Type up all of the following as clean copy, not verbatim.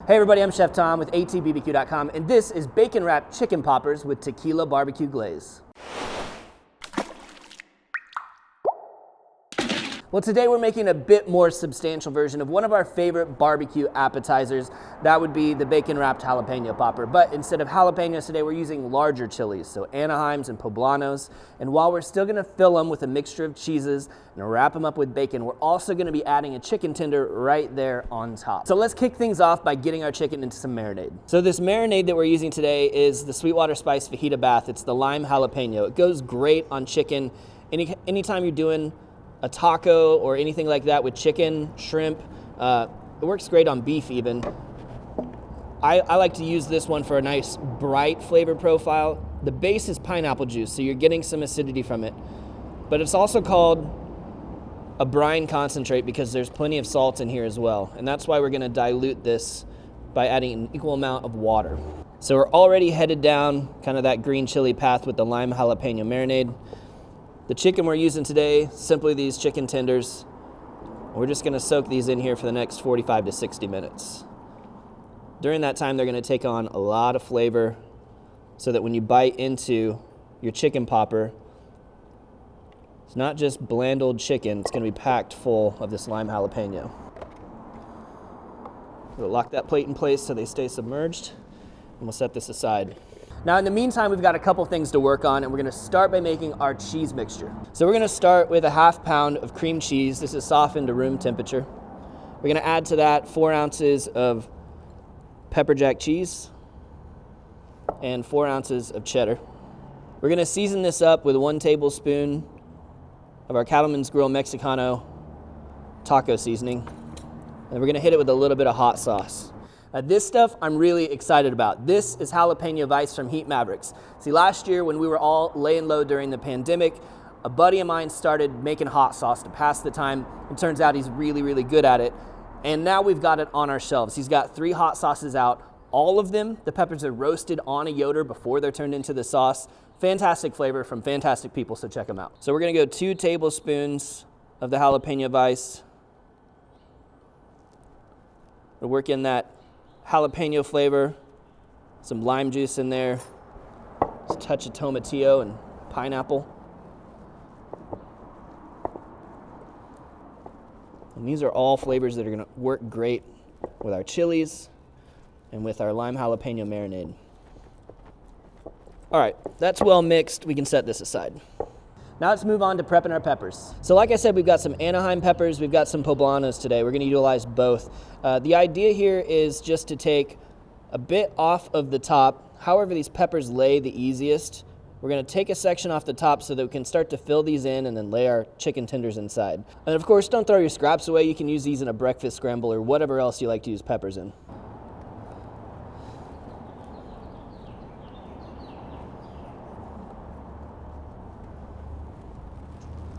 Hey everybody, I'm Chef Tom with allthingsbbq.com, and this is bacon wrapped chicken poppers with Tequila BBQ Glaze. Well, today we're making a bit more substantial version of one of our favorite barbecue appetizers. That would be the bacon wrapped jalapeno popper. But instead of jalapenos today, we're using larger chilies, so Anaheims and Poblanos. And while we're still gonna fill them with a mixture of cheeses and wrap them up with bacon, we're also gonna be adding a chicken tender right there on top. So let's kick things off by getting our chicken into some marinade. So this marinade that we're using today is the Sweetwater Spice Fajita Bath. It's the lime jalapeno. It goes great on chicken. Anytime you're doing a taco or anything like that with chicken, shrimp. It works great on beef even. I like to use this one for a nice bright flavor profile. The base is pineapple juice, so you're getting some acidity from it. But it's also called a brine concentrate because there's plenty of salt in here as well. And that's why we're gonna dilute this by adding an equal amount of water. So we're already headed down kind of that green chili path with the lime jalapeno marinade. The chicken we're using today, simply these chicken tenders. We're just gonna soak these in here for the next 45 to 60 minutes. During that time, they're gonna take on a lot of flavor so that when you bite into your chicken popper, it's not just bland old chicken, it's gonna be packed full of this lime jalapeno. We'll lock that plate in place so they stay submerged, and we'll set this aside. Now in the meantime, we've got a couple things to work on, and we're gonna start by making our cheese mixture. So we're gonna start with a ½ pound of cream cheese. This is softened to room temperature. We're gonna add to that 4 ounces of pepper jack cheese and 4 ounces of cheddar. We're gonna season this up with 1 tablespoon of our Cattleman's Grill Mexicano taco seasoning. And we're gonna hit it with a little bit of hot sauce. This stuff I'm really excited about. This is jalapeno vice from Heat Mavericks. See, last year when we were all laying low during the pandemic, a buddy of mine started making hot sauce to pass the time. It turns out he's really, really good at it. And now we've got it on our shelves. He's got 3 hot sauces out. All of them, the peppers are roasted on a Yoder before they're turned into the sauce. Fantastic flavor from fantastic people, so check them out. So we're gonna go 2 tablespoons of the jalapeno vice. We'll work in that jalapeno flavor, some lime juice in there, just a touch of tomatillo and pineapple. And these are all flavors that are gonna work great with our chilies and with our lime jalapeno marinade. All right, that's well mixed. We can set this aside. Now let's move on to prepping our peppers. So like I said, we've got some Anaheim peppers, we've got some Poblanos today. We're gonna utilize both. The idea here is just to take a bit off of the top. However these peppers lay the easiest, we're gonna take a section off the top so that we can start to fill these in and then lay our chicken tenders inside. And of course, don't throw your scraps away. You can use these in a breakfast scramble or whatever else you like to use peppers in.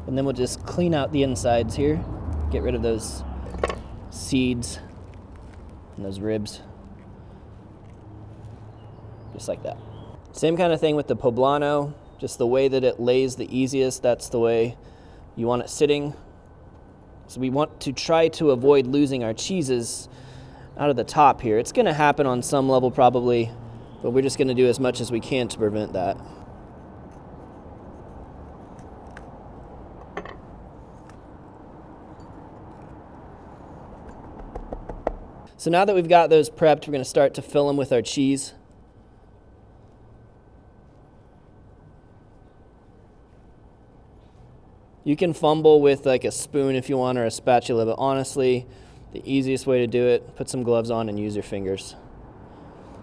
And then we'll just clean out the insides here, get rid of those seeds and those ribs, just like that. Same kind of thing with the Poblano, just the way that it lays the easiest, that's the way you want it sitting. So we want to try to avoid losing our cheeses out of the top here. It's gonna happen on some level probably, but we're just gonna do as much as we can to prevent that. So now that we've got those prepped, we're gonna start to fill them with our cheese. You can fumble with like a spoon if you want or a spatula, but honestly, the easiest way to do it, put some gloves on and use your fingers.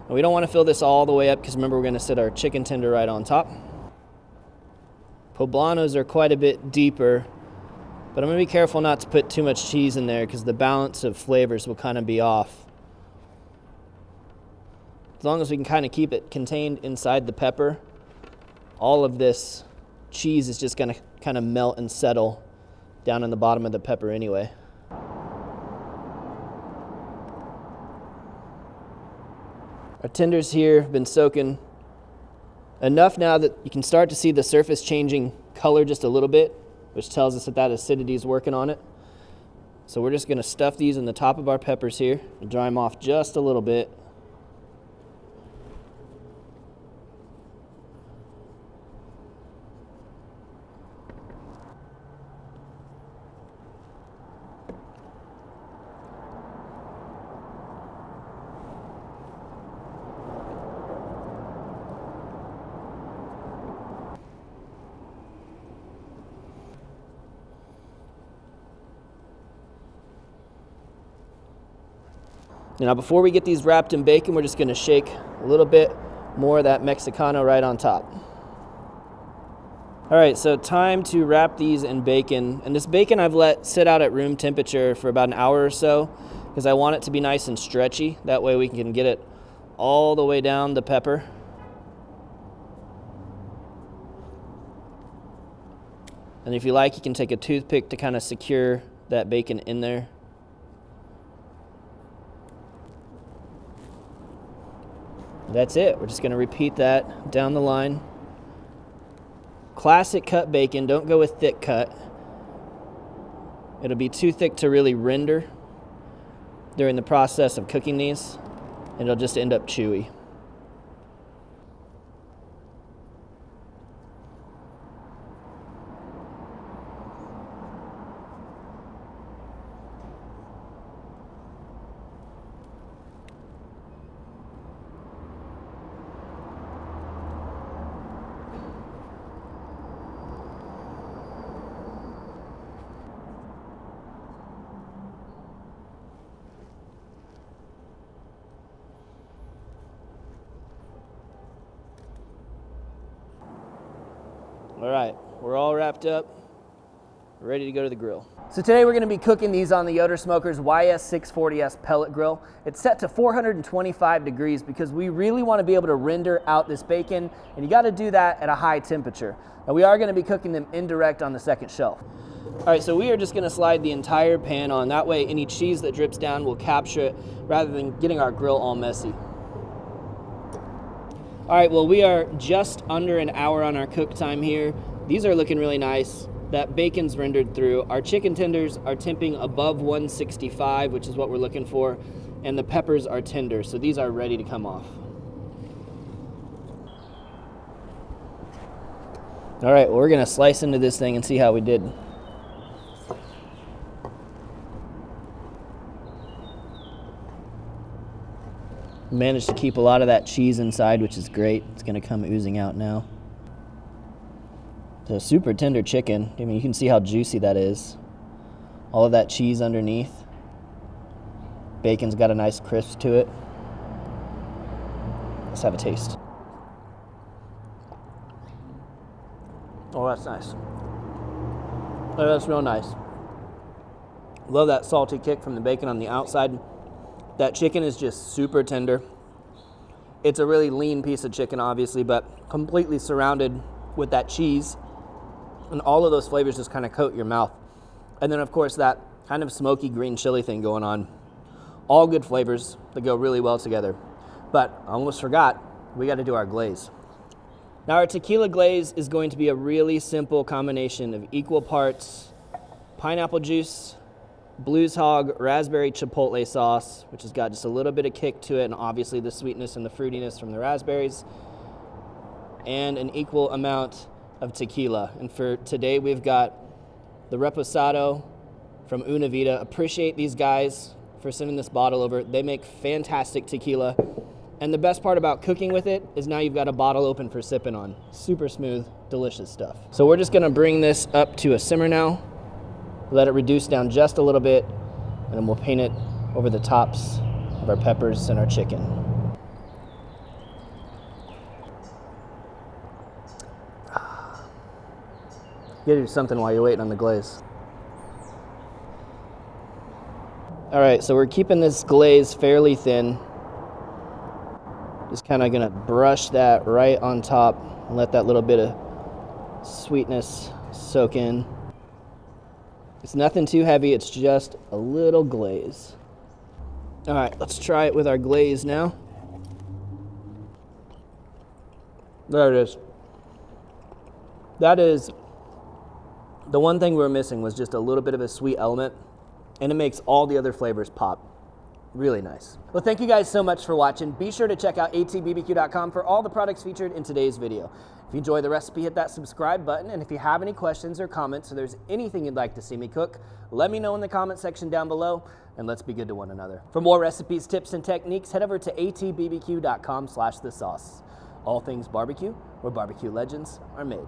And we don't wanna fill this all the way up because remember we're gonna set our chicken tender right on top. Poblanos are quite a bit deeper, but I'm gonna be careful not to put too much cheese in there because the balance of flavors will kind of be off. As long as we can kind of keep it contained inside the pepper, all of this cheese is just gonna kind of melt and settle down in the bottom of the pepper anyway. Our tenders here have been soaking enough now that you can start to see the surface changing color just a little bit, which tells us that that acidity is working on it. So we're just gonna stuff these in the top of our peppers here and dry them off just a little bit. Now before we get these wrapped in bacon, we're just gonna shake a little bit more of that Mexicano right on top. All right, so time to wrap these in bacon. And this bacon I've let sit out at room temperature for about an hour or so because I want it to be nice and stretchy. That way we can get it all the way down the pepper. And if you like, you can take a toothpick to kind of secure that bacon in there. That's it. We're just going to repeat that down the line. Classic cut bacon. Don't go with thick cut. It'll be too thick to really render during the process of cooking these, and it'll just end up chewy. All right, we're all wrapped up, ready to go to the grill. So today we're gonna be cooking these on the Yoder Smoker's YS640S pellet grill. It's set to 425 degrees because we really wanna be able to render out this bacon, and you gotta do that at a high temperature. Now we are gonna be cooking them indirect on the second shelf. All right, so we are just gonna slide the entire pan on. That way any cheese that drips down will capture it rather than getting our grill all messy. All right, well, we are just under an hour on our cook time here. These are looking really nice. That bacon's rendered through. Our chicken tenders are temping above 165, which is what we're looking for, and the peppers are tender, so these are ready to come off. All right, well, we're gonna slice into this thing and see how we did. Managed to keep a lot of that cheese inside, which is great. It's gonna come oozing out now. It's a super tender chicken. I mean, you can see how juicy that is. All of that cheese underneath. Bacon's got a nice crisp to it. Let's have a taste. Oh, that's nice. Oh, that's real nice. Love that salty kick from the bacon on the outside. That chicken is just super tender. It's a really lean piece of chicken, obviously, but completely surrounded with that cheese. And all of those flavors just kind of coat your mouth. And then, of course, that kind of smoky green chili thing going on. All good flavors that go really well together. But I almost forgot, we got to do our glaze. Now, our tequila glaze is going to be a really simple combination of equal parts pineapple juice, Blues Hog raspberry chipotle sauce, which has got just a little bit of kick to it, and obviously the sweetness and the fruitiness from the raspberries, and an equal amount of tequila. And for today, we've got the Reposado from Una Vida. Appreciate these guys for sending this bottle over. They make fantastic tequila. And the best part about cooking with it is now you've got a bottle open for sipping on. Super smooth, delicious stuff. So we're just gonna bring this up to a simmer now. Let it reduce down just a little bit, and then we'll paint it over the tops of our peppers and our chicken. You gotta do something while you're waiting on the glaze. All right, so we're keeping this glaze fairly thin. Just kind of gonna brush that right on top and let that little bit of sweetness soak in. It's nothing too heavy, it's just a little glaze. All right, let's try it with our glaze now. There it is. That is, the one thing we were missing was just a little bit of a sweet element. and it makes all the other flavors pop. Really nice. Well, thank you guys so much for watching. Be sure to check out allthingsbbq.com for all the products featured in today's video. If you enjoy the recipe, hit that subscribe button, and if you have any questions or comments or there's anything you'd like to see me cook, let me know in the comment section down below, and let's be good to one another. For more recipes, tips, and techniques, head over to allthingsbbq.com/thesauce. All Things Barbecue, where barbecue legends are made.